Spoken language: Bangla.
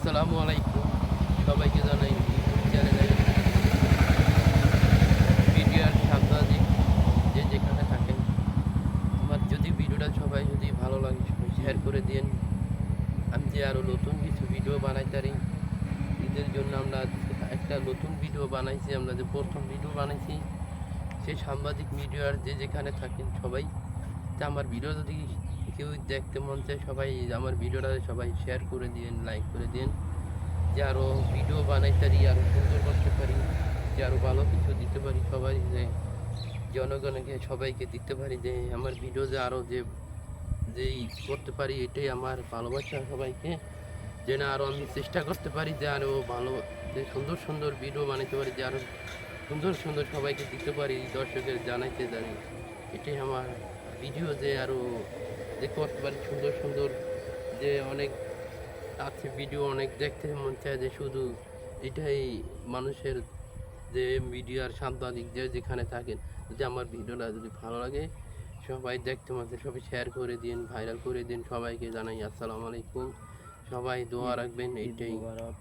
আসসালামু আলাইকুম, সবাইকে জানাই ইউটিউব চ্যানেলে মিডিয়ার সাংবাদিক যে যেখানে থাকেন, আমার যদি ভিডিওটা সবাই যদি ভালো লাগে সবাই শেয়ার করে দিন। আমি যে আরও নতুন কিছু ভিডিও বানাইতারি, ঈদের জন্য আমরা একটা নতুন ভিডিও বানাইছি। আমরা যে প্রথম ভিডিও বানাইছি সেই সাংবাদিক মিডিয়ার যে যেখানে থাকেন সবাই, তা আমার ভিডিও যদি কেউ দেখতে মন চায় সবাই আমার ভিডিওটা সবাই শেয়ার করে দিন, লাইক করে দিন, যে আরও ভিডিও বানাইতারি, আরও সুন্দর করতে পারি, যে আরও ভালো কিছু দিতে পারি সবাই, যে জনগণকে সবাইকে দিতে পারি, যে আমার ভিডিও যে আরও যেই করতে পারি, এটাই আমার ভালোবাসা সবাইকে। যে না আরও আমি চেষ্টা করতে পারি যে আরও ভালো, যে সুন্দর সুন্দর ভিডিও বানাইতে পারি, যে আরও সুন্দর সুন্দর সবাইকে দিতে পারি, দর্শকের জানাইতে জানি। এটাই আমার ভিডিও, যে আরও যে করতে পারি সুন্দর সুন্দর, যে অনেক আছে ভিডিও অনেক দেখতে মন চায়, যে শুধু এটাই মানুষের, যে মিডিয়ার সাংবাদিক যে যেখানে থাকেন, যদি আমার ভিডিওটা যদি ভালো লাগে সবাই দেখতে মন চায় সবাই শেয়ার করে দিন, ভাইরাল করে দিন। সবাইকে জানাই আসসালামু আলাইকুম, সবাই দোয়া রাখবেন, এইটাই।